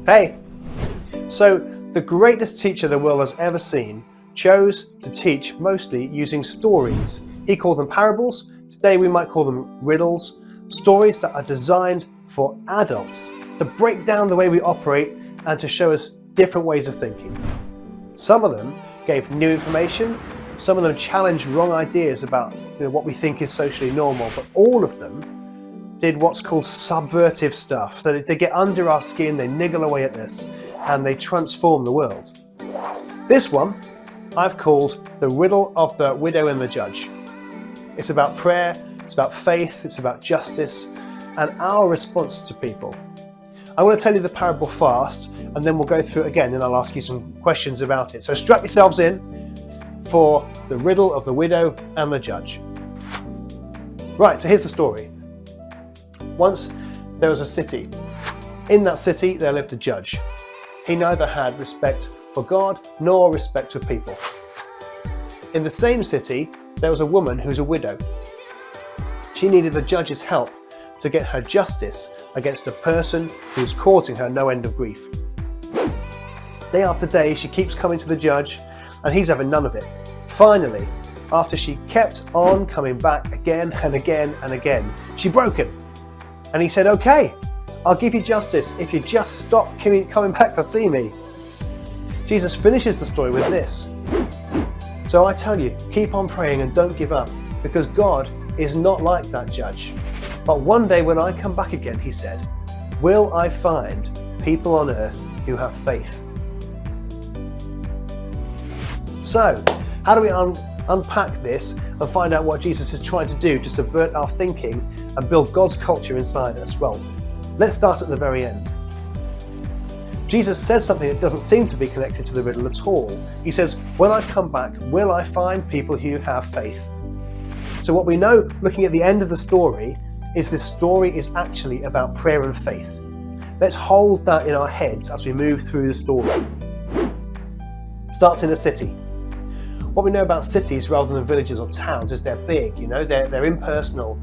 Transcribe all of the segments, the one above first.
Hey! So, the greatest teacher the world has ever seen chose to teach mostly using stories. He called them parables. Today we might call them riddles. Stories that are designed for adults to break down the way we operate and to show us different ways of thinking. Some of them gave new information. Some of them challenged wrong ideas about what we think is socially normal. But all of them did what's called subversive stuff. So they get under our skin, they niggle away at this, and they transform the world. This one I've called the riddle of the widow and the judge. It's about prayer, it's about faith, it's about justice, and our response to people. I want to tell you the parable fast, and then we'll go through it again, and I'll ask you some questions about it. So strap yourselves in for the riddle of the widow and the judge. Right, so here's the story. Once there was a city. In that city there lived a judge. He neither had respect for God nor respect for people. In the same city there was a woman who was a widow. She needed the judge's help to get her justice against a person who was causing her no end of grief. Day after day she keeps coming to the judge and he's having none of it. Finally, after she kept on coming back again and again and again, she broke him. And he said, okay, I'll give you justice if you just stop coming back to see me. Jesus finishes the story with this. So I tell you, keep on praying and don't give up, because God is not like that judge. But one day when I come back again, he said, will I find people on earth who have faith? So, how do we unpack this and find out what Jesus is trying to do to subvert our thinking and build God's culture inside us? Well, let's start at the very end. Jesus says something that doesn't seem to be connected to the riddle at all. He says, when I come back, will I find people who have faith? So what we know, looking at the end of the story, is this story is actually about prayer and faith. Let's hold that in our heads as we move through the story. It starts in a city. What we know about cities rather than villages or towns is they're big, they're impersonal.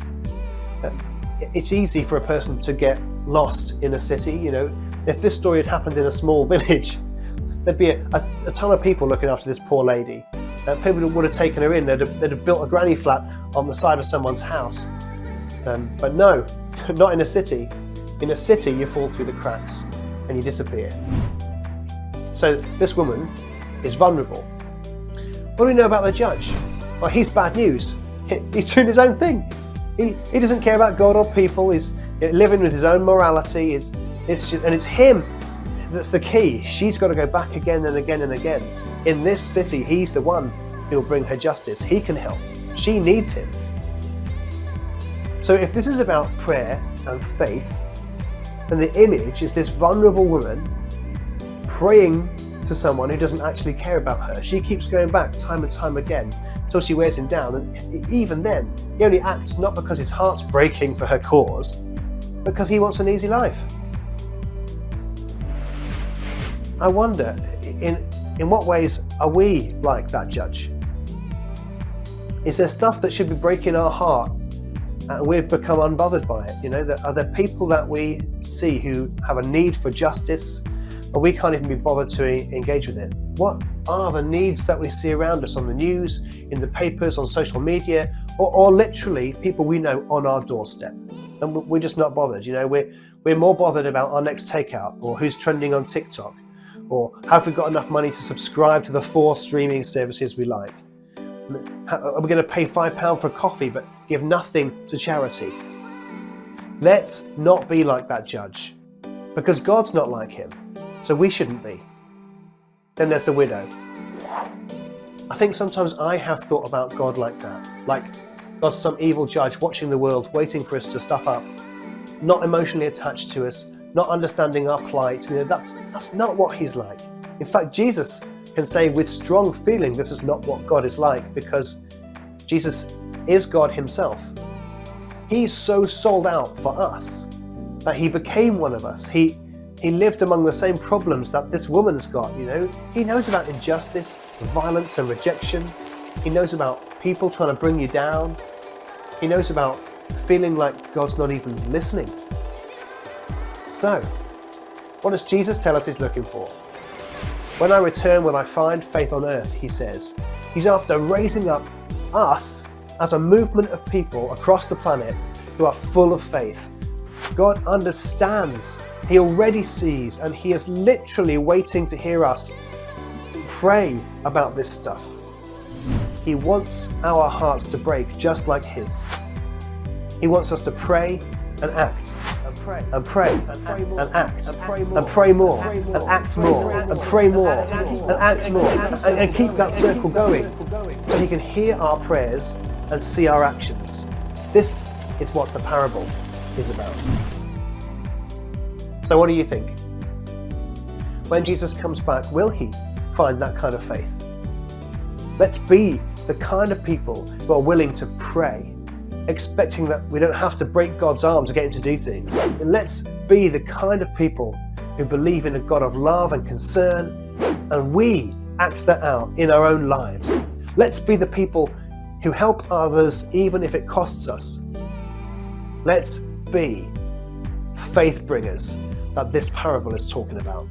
It's easy for a person to get lost in a city. If this story had happened in a small village, there'd be a ton of people looking after this poor lady. People would have taken her in, they'd have built a granny flat on the side of someone's house. But no, not in a city. In a city you fall through the cracks and you disappear. So this woman is vulnerable. What do we know about the judge? Well, he's bad news. He's doing his own thing. He doesn't care about God or people. He's living with his own morality. And it's him that's the key. She's got to go back again and again and again. In this city, he's the one who will bring her justice. He can help. She needs him. So if this is about prayer and faith, then the image is this vulnerable woman praying to someone who doesn't actually care about her. She keeps going back time and time again until she wears him down, and even then he only acts not because his heart's breaking for her cause, but because he wants an easy life. I wonder, in what ways are we like that judge? Is there stuff that should be breaking our heart and we've become unbothered by it? Are there people that we see who have a need for justice, but we can't even be bothered to engage with it? What are the needs that we see around us on the news, in the papers, on social media, or literally people we know on our doorstep? And we're just not bothered. We're more bothered about our next takeout, or who's trending on TikTok, or have we got enough money to subscribe to the 4 streaming services we like? Are we going to pay £5 for a coffee but give nothing to charity? Let's not be like that judge, because God's not like him. So we shouldn't be. Then there's the widow. I think sometimes I have thought about God like that. Like God's some evil judge watching the world, waiting for us to stuff up, not emotionally attached to us, not understanding our plight. That's not what he's like. In fact, Jesus can say with strong feeling this is not what God is like, because Jesus is God himself. He's so sold out for us that he became one of us. He lived among the same problems that this woman's got, He knows about injustice, violence and rejection. He knows about people trying to bring you down. He knows about feeling like God's not even listening. So, What does Jesus tell us he's looking for? When I return, will I find faith on earth, he says. He's after raising up us as a movement of people across the planet who are full of faith. God understands, he already sees, and he is literally waiting to hear us pray about this stuff. He wants our hearts to break just like his. He wants us to pray and act, and pray, and pray, and act, and pray more, and act more, and pray more, and act more, and keep that circle going, so he can hear our prayers and see our actions. This is what the parable is about. So what do you think? When Jesus comes back, will he find that kind of faith? Let's be the kind of people who are willing to pray, expecting that we don't have to break God's arm to get him to do things. And let's be the kind of people who believe in a God of love and concern, and we act that out in our own lives. Let's be the people who help others even if it costs us. Let's be faith bringers that this parable is talking about.